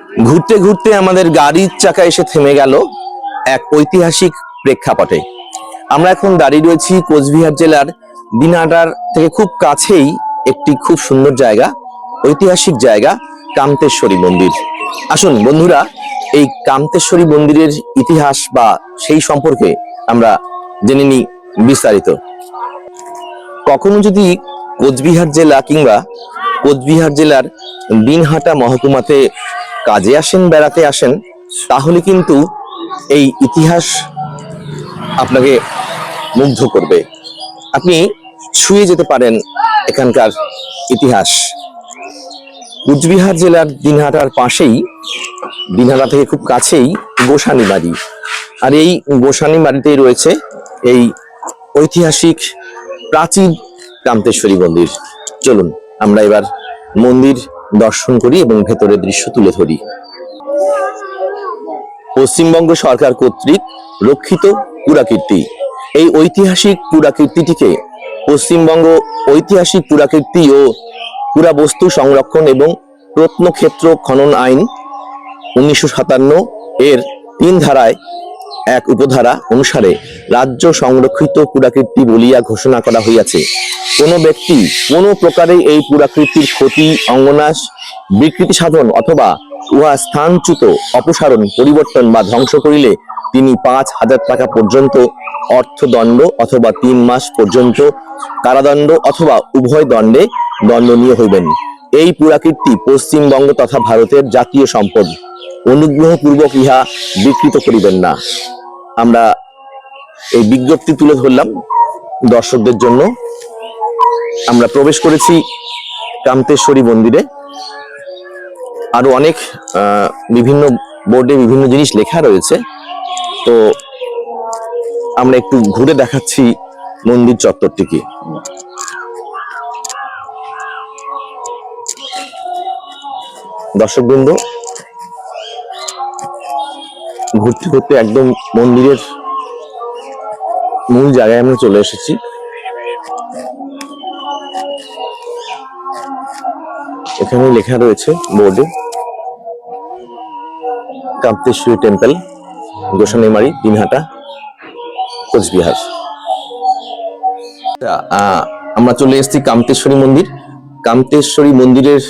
ঘুরতে ঘুরতে আমাদের গাড়ির চাকা এসে থেমে গেল এক ঐতিহাসিক প্রেক্ষাপটে। আমরা এখন দাঁড়িয়ে রয়েছি কোচবিহার জেলার দিনহাটার থেকে খুব কাছেই একটি খুব সুন্দর জায়গা, ঐতিহাসিক জায়গা, কামতেশ্বরী মন্দির। আসুন বন্ধুরা, এই কামতেশ্বরী মন্দিরের ইতিহাস বা সেই সম্পর্কে আমরা জেনে নিই বিস্তারিত। কখনো যদি কোচবিহার জেলা কিংবা কোচবিহার জেলার দিনহাটা মহকুমাতে কাজে আসেন, বেড়াতে আসেন, তাহলে কিন্তু এই ইতিহাস আপনাকে মুগ্ধ করবে। আপনি ছুঁয়ে যেতে পারেন এখানকার ইতিহাস। কোচবিহার জেলার দিনহাটার পাশেই, দিনহাটা থেকে খুব কাছেই গোসানি বাড়ি, আর এই গোসানি বাড়িতেই রয়েছে এই ঐতিহাসিক প্রাচীন কামতেশ্বরী মন্দির। চলুন আমরা এবার মন্দির দর্শন করি এবং ভেতরের দৃশ্য তুলে ধরি। পশ্চিমবঙ্গ সরকার কর্তৃক রক্ষিত পুরাকীর্তি। এই ঐতিহাসিক পুরাকীর্তিটিকে পশ্চিমবঙ্গ ঐতিহাসিক পুরাকীর্তি ও পুরাবস্তু সংরক্ষণ এবং প্রত্নক্ষেত্র খনন আইন 1957 এর 3 ধারায় 1 উপধারা অনুসারে রাজ্য সংরক্ষিত পুরাকীর্তি বলিয়া ঘোষণা করা হইয়াছে। কোন ব্যক্তি কোন প্রকারে এই পুরাকীর্তির ক্ষতি, অঙ্গনাশ, বিকৃতি সাধন অথবা উহা স্থানচ্যুত, অপসারণ, পরিবর্তন বা ধ্বংস করিলে তিনি 5,000 টাকা পর্যন্ত অর্থদণ্ড অথবা 3 মাস পর্যন্ত কারাদণ্ড অথবা উভয় দণ্ডে দণ্ডনীয় হইবেন। এই পুরাকীর্তি পশ্চিমবঙ্গ তথা ভারতের জাতীয় সম্পদ, অনুগ্রহপূর্বক ইহা বিকৃত করিবেন না। আমরা এই বিজ্ঞপ্তি তুলে ধরলাম দর্শকদের জন্য। আমরা প্রবেশ করেছি কামতেশ্বরী মন্দিরে। আরো অনেক বিভিন্ন বোর্ডে বিভিন্ন জিনিস লেখা রয়েছে, তো আমরা একটু ঘুরে দেখাচ্ছি মন্দির চত্বরটিকে। দর্শকবৃন্দ, ঘুরতে ঘুরতে একদম মন্দিরের মূল জায়গায় আমরা চলে এসেছি। এখানে লেখা রয়েছে বোর্ডে কামতেশ্বরী টেম্পল, গোসানিমারি, দিনহাটা, কোচবিহার। আমরা চলে এসেছি কামতেশ্বরী মন্দির। কামতেশ্বরী মন্দিরের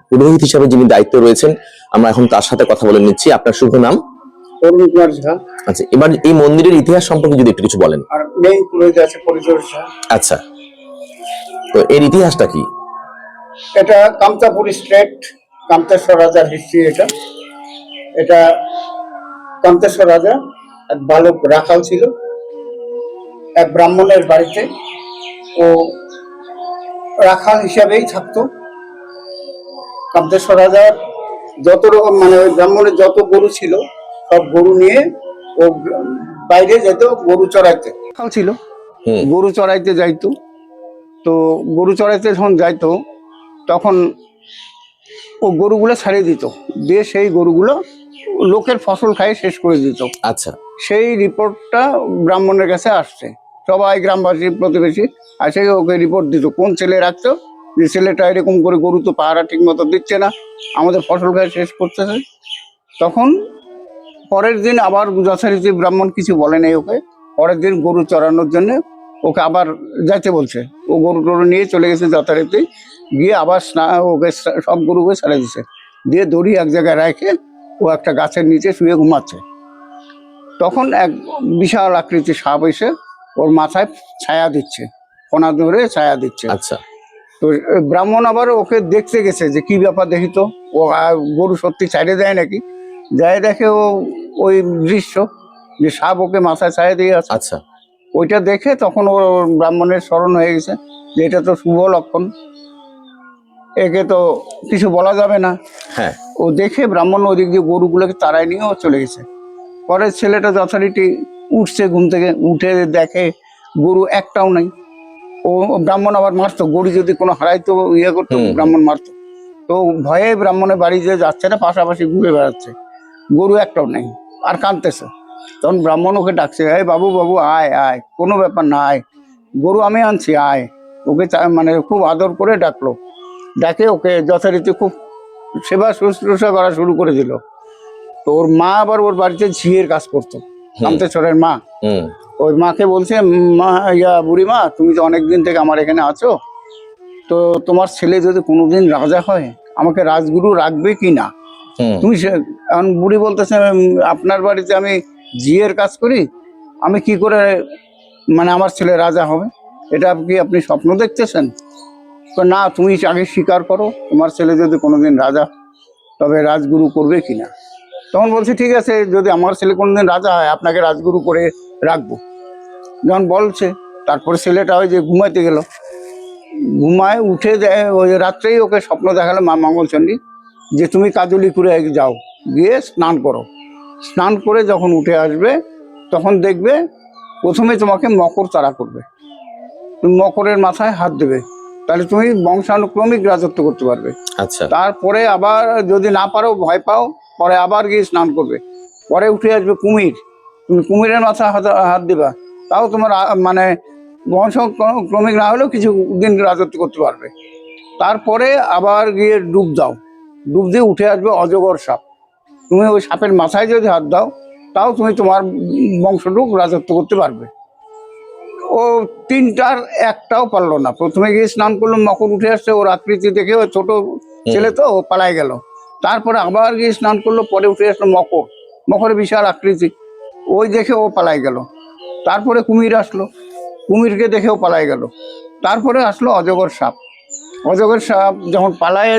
পুরোহিত হিসাবে যিনি দায়িত্ব রয়েছেন, আমরা এখন তার সাথে কথা বলে নিচ্ছি। আপনার শুভ নাম? অরুণ কুমার ঝা। আচ্ছা, এবার এই মন্দিরের ইতিহাস সম্পর্কে যদি একটু কিছু বলেন। আর মেইন পুরোহিত আছে পরিচয় ঝা। আচ্ছা, তো এর ইতিহাসটা কি? এটা কামতাপুর স্ট্রেট, কামতেশ্বর রাজার হিস্ট্রি। এটা কামতেশ্বর রাজা এক বালক রাখাল ছিল এক ব্রাহ্মণের বাড়িতে। ও রাখাল হিসাবেই থাকতো। কামতেশ্বর রাজার যত রকম মানে ওই ব্রাহ্মণের যত গরু ছিল সব গরু নিয়ে ও বাইরে যেত গরু চড়াইতে। রাখাল ছিল, গরু চড়াইতে যাইতো। তো গরু চড়াইতে যখন যাইতো তখন ও গরুগুলো ছাড়িয়ে দিত, দিয়ে সেই গরুগুলো লোকের ফসল খাইয়ে শেষ করে দিত। আচ্ছা, সেই রিপোর্টটা ব্রাহ্মণের কাছে আসছে। সবাই গ্রামবাসী প্রতিবেশী আসে ওকে রিপোর্ট দিত, কোন ছেলে রাখতো, যে ছেলেটা এরকম করে গরু তো পাহারা ঠিক মতো দিচ্ছে না, আমাদের ফসল খাই শেষ করতেছে। তখন পরের দিন আবার যথারীতি ব্রাহ্মণ কিছু বলে নাই ওকে। পরের দিন গরু চড়ানোর জন্য ওকে আবার যাইতে বলছে। ও গরু টরু নিয়ে চলে গেছে যথারীতি, গিয়ে আবার ওকে সব গরুকে ছেড়ে দিছে, দিয়ে দড়ি এক জায়গায় রেখে ও একটা গাছের নিচে শুয়ে ঘুমাচ্ছে। তখন এক বিশাল আকৃতির সাপ এসে ওর মাথায় ছায়া দিচ্ছে, কোনা ধরে ছায়া দিচ্ছে। আচ্ছা, তো ব্রাহ্মণ আবার ওকে দেখতে গেছে যে কি ব্যাপার দেখি তো, ও গরু সত্যি ছাইড়ে দেয় নাকি। যাই দেখে ও ওই দৃশ্য যে সাপ ওকে মাথায় ছায়া দিয়ে আছে। আচ্ছা, ওইটা দেখে তখন ওর ব্রাহ্মণের স্মরণ হয়ে গেছে যে এটা তো শুভ লক্ষণ, একে তো কিছু বলা যাবে না। হ্যাঁ, ও দেখে ব্রাহ্মণ ওদিক দিয়ে গরুগুলোকে তাড়াই নিয়ে ও চলে গেছে। পরে ছেলেটা যথারীতি উঠছে, ঘুম থেকে উঠে দেখে গরু একটাও নাই। ও ব্রাহ্মণ আবার মারতো, গরু যদি কোনো হারাইতো ইয়ে করতো ব্রাহ্মণ মারতো। তো ভয়ে ব্রাহ্মণের বাড়ি যে যাচ্ছে না, পাশাপাশি ঘুরে বেড়াচ্ছে, গরু একটাও নেই আর কাঁদতেছে। তখন ব্রাহ্মণ ওকে ডাকছে, এই বাবু বাবু আয় আয়, কোনো ব্যাপার না, আয়, গরু আমি আনছি, আয়। ওকে মানে খুব আদর করে ডাকলো, ডাকে ওকে যথারীতি খুব সেবা শুশ্রূষা করা শুরু করে দিল। তো ওর মা আবার ওর বাড়িতে ঝিয়ের কাজ করতো, কামতেশ্বরের মা। হুম ওই মাকে বলছে, মা বুড়িমা, তুমি তো অনেকদিন থেকে আমার এখানে আছো, তো তোমার ছেলে যদি কোনোদিন রাজা হয় আমাকে রাজগুরু রাখবে কি না? হুম তুমি এখন বুড়ি বলতেছে, আপনার বাড়িতে আমি ঝিয়ের কাজ করি, আমি কি করে মানে আমার ছেলে রাজা হবে? এটা কি আপনি স্বপ্ন দেখতেছেন? তো না, তুমি আগে স্বীকার করো তোমার ছেলে যদি কোনোদিন রাজা তবে রাজগুরু করবে কিনা। তখন বলছে, ঠিক আছে, যদি আমার ছেলে কোনোদিন রাজা হয় আপনাকে রাজগুরু করে রাখবো। যখন বলছে, তারপরে ছেলেটা ওই যে ঘুমাইতে গেল, ঘুমায় উঠে ওই রাত্রেই ওকে স্বপ্ন দেখালো মা মঙ্গলচণ্ডী যে তুমি কাজলিপুরে যাও, গিয়ে স্নান করো, স্নান করে যখন উঠে আসবে তখন দেখবে প্রথমে তোমাকে মকর তাড়া করবে, তুমি মকরের মাথায় হাত দেবে, তাহলে তুমি বংশানুক্রমিক রাজত্ব করতে পারবে। আচ্ছা তারপরে আবার যদি না পারো, ভয় পাও, পরে আবার গিয়ে স্নান করবে, পরে উঠে আসবে কুমির, তুমি কুমিরের মাথায় হাত দিবা, তাও তোমার মানে বংশক্রমিক না হলেও কিছু দিন রাজত্ব করতে পারবে। তারপরে আবার গিয়ে ডুব দাও, ডুব দিয়ে উঠে আসবে অজগর সাপ, তুমি ওই সাপের মাথায় যদি হাত দাও তাও তুমি তোমার বংশটুক রাজত্ব করতে পারবে। ও তিনটার একটাও পারলো না। প্রথমে গিয়ে স্নান করলো, মকর উঠে আসছে, ওর আকৃতি দেখে, ও ছোট ছেলে তো, ও পালাই গেল। তারপরে আবার গিয়ে স্নান করলো, পরে উঠে আসলো মকর, মকরের বিশাল আকৃতি, ওই দেখে ও পালাই গেল। তারপরে কুমির আসলো, কুমিরকে দেখেও পালাই গেল। তারপরে আসলো অজগর সাপ, অজগর সাপ যখন পালায়,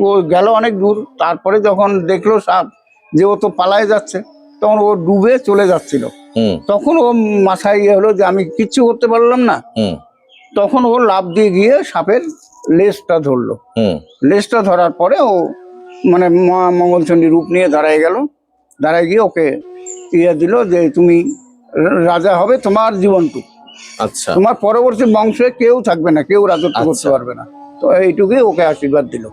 ও গেল অনেক দূর, তারপরে যখন দেখলো সাপ যে ও তো পালায় যাচ্ছে, তখন ও ডুবে চলে যাচ্ছিল, হুম তখন ও মাথায় ইয়ে হলো যে আমি কিচ্ছু করতে পারলাম না, হুম তখন ও লাফ দিয়ে গিয়ে সাপের লেজটা ধরলো। হুম লেজটা ধরার পরে ও মানে মা মঙ্গলচণ্ডী রূপ নিয়ে দাঁড়ায় গেল, দাঁড়ায় গিয়ে ওকে ইয়ে দিল যে তুমি রাজা হবে তোমার জীবনটুকু, আচ্ছা তোমার পরবর্তী বংশে কেউ থাকবে না, কেউ রাজত্ব করতে আচ্ছা। পারবে না। তো এইটুকুই ওকে আশীর্বাদ দিল।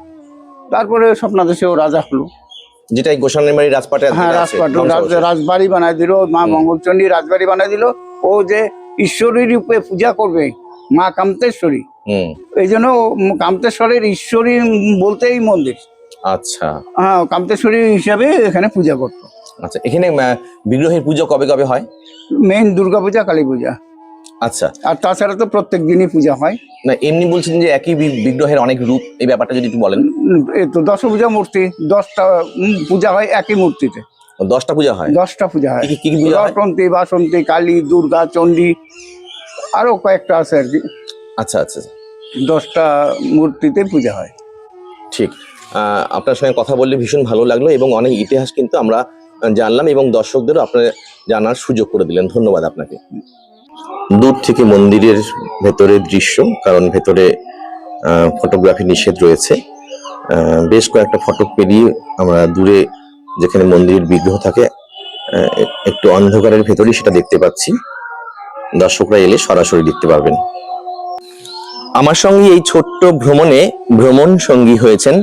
তারপরে স্বপ্নাদেশে ও রাজা হলো। যেটা এই গোসানের বাড়ি রাজপাটে হ্যাঁ, রাজপাট রাজবাড়ি বানায় দিল, মা মঙ্গলচণ্ডী রাজবাড়ি বানায় দিল। ও যে ঈশ্বরী রূপে পূজা করবে, মা কামতেশ্বরী, হুম এই জন্য কামতেশ্বরের ঈশ্বরী বলতেই মন্দির। আচ্ছা হ্যাঁ, কামতেশ্বরী হিসাবে এখানে পূজা করতো। আচ্ছা, এখানে বিগ্রহের পুজো কবে কবে হয়? মেইন দুর্গা পূজা, কালী পূজা, আচ্ছা। আর তাছাড়া তো প্রত্যেক দিনই পূজা হয়। না, এমনি বলছেন যে একই বিগ্রহের অনেক রূপ, এই ব্যাপারটা যদি একটু বলেন। এই তো দশভূজা মূর্তি, 10টা পূজা হয় একই মূর্তিতে। 10টা পূজা হয়? 10টা পূজা হয়। কি কি পূজা হয়? রটন্তী, বাসন্তী, কালী, দুর্গা, চণ্ডী, আরো কয়েকটা আছে আর কি। আচ্ছা আচ্ছা, 10টা মূর্তিতে পূজা হয়। ঠিক। আপনার সঙ্গে কথা বললে ভীষণ ভালো লাগলো এবং অনেক ইতিহাস কিন্তু আমরা জানলাম এবং দর্শকদেরও আপনার জানার সুযোগ করে দিলেন। ধন্যবাদ আপনাকে। দূর থেকে মন্দিরের ভেতরের দৃশ্য, কারণ ভেতরে ফটোগ্রাফি নিষেধ রয়েছে, বেশ কয়েকটা ফটক পেরিয়ে আমরা দূরে যেখানে মন্দিরের বিগ্রহ থাকে একটু অন্ধকারের ভেতরেই সেটা দেখতে পাচ্ছি। দর্শকরা এলে সরাসরি দেখতে পারবেন। আমার সঙ্গে এই ছোট্ট ভ্রমণে ভ্রমণ সঙ্গী হয়েছেন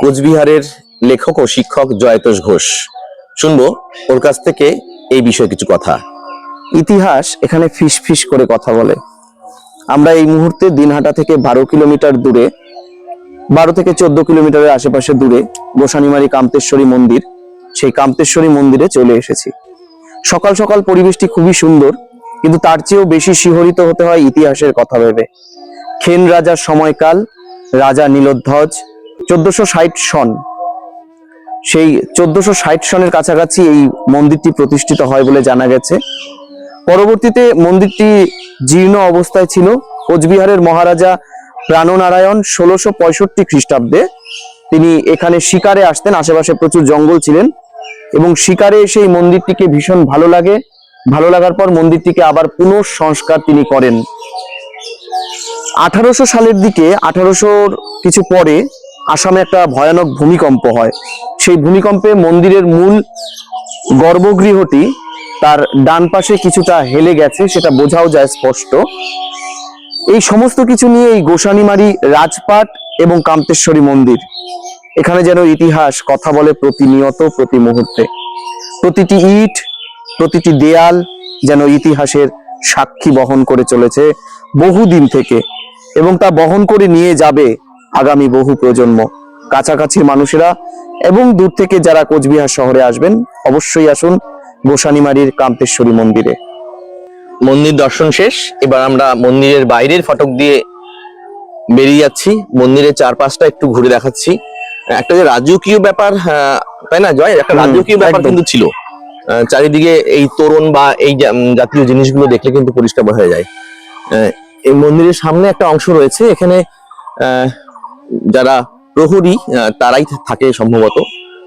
কোচবিহারের লেখক ও শিক্ষক জয়তোষ ঘোষ। শুনবো ওর কাছ থেকে এই বিষয়ে কিছু কথা। ইতিহাস এখানে ফিস ফিস করে কথা বলে। আমরা এই মুহূর্তে দিনহাটা থেকে 12 কিলোমিটার দূরে, 12 থেকে 14 কিলোমিটারের আশেপাশে দূরে গোসানিমারি কামতেশ্বরী মন্দির, সেই কামতেশ্বরী মন্দিরে চলে এসেছি। সকাল সকাল পরিবেশটি খুবই সুন্দর, কিন্তু তার চেয়েও বেশি শিহরিত হতে হয় ইতিহাসের কথা ভেবে। খেন রাজার সময়কাল, রাজা নীলোধ্বজ, 1460 সন, সেই 1460 সনের কাছাকাছি এই মন্দিরটি প্রতিষ্ঠিত হয় বলে জানা গেছে। পরবর্তীতে মন্দিরটি জীর্ণ অবস্থায় ছিল। কোচবিহারের মহারাজা প্রাণনারায়ণ 1665 খ্রিস্টাব্দে তিনি এখানে শিকারে আসতেন, আশেপাশে প্রচুর জঙ্গল ছিলেন এবং শিকারে এসে এই মন্দিরটিকে ভীষণ ভালো লাগার পর মন্দিরটিকে আবার পুনঃসংস্কার তিনি করেন। 1800 সালের দিকে, 1800 কিছু পরে আসামে একটা ভয়ানক ভূমিকম্প হয়। সেই ভূমিকম্পে মন্দিরের মূল গর্ভগৃহটি তার ডান পাশে কিছুটা হেলে গেছে, সেটা বোঝাও যায় স্পষ্ট। এই সমস্ত কিছু নিয়ে এই গোসানিমারি রাজপাট এবং কামতেশ্বরী মন্দির, এখানে যেন ইতিহাস কথা বলে প্রতিনিয়ত, প্রতি মুহূর্তে। প্রতিটি ইট, প্রতিটি দেয়াল যেন ইতিহাসের সাক্ষী বহন করে চলেছে বহুদিন থেকে, এবং তা বহন করে নিয়ে যাবে আগামী বহু প্রজন্ম। কাছাকাছি মানুষেরা এবং দূর থেকে যারা কোচবিহার শহরে আসবেন অবশ্যই আসুন গোসানিমারির কান্তেশ্বরী মন্দিরে। মন্দির দর্শন শেষ, এবার আমরা মন্দিরের বাইরের ফটক দিয়ে বেরিয়ে যাচ্ছি। মন্দিরের চারপাশটা একটু ঘুরে দেখাচ্ছি। একটা যে রাজকীয় ব্যাপার, তাই না জয়, একটা রাজকীয় ব্যাপার একদম। কিন্তু ছিল। চারিদিকে এই তোরণ বা এই জাতীয় জিনিসগুলো দেখলে কিন্তু পরিষ্কার হয়ে যায়। এই মন্দিরের সামনে একটা অংশ রয়েছে, এখানে যারা প্রহরী তারাই থাকে সম্ভবত,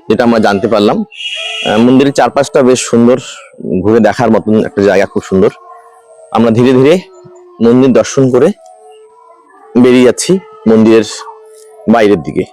যেটা আমরা জানতে পারলাম। মন্দিরের চারপাশটা বেশ সুন্দর, ঘুরে দেখার মতন একটা জায়গা, খুব সুন্দর। আমরা ধীরে ধীরে মন্দির দর্শন করে বেরিয়ে যাচ্ছি মন্দিরের বাইরের দিকে।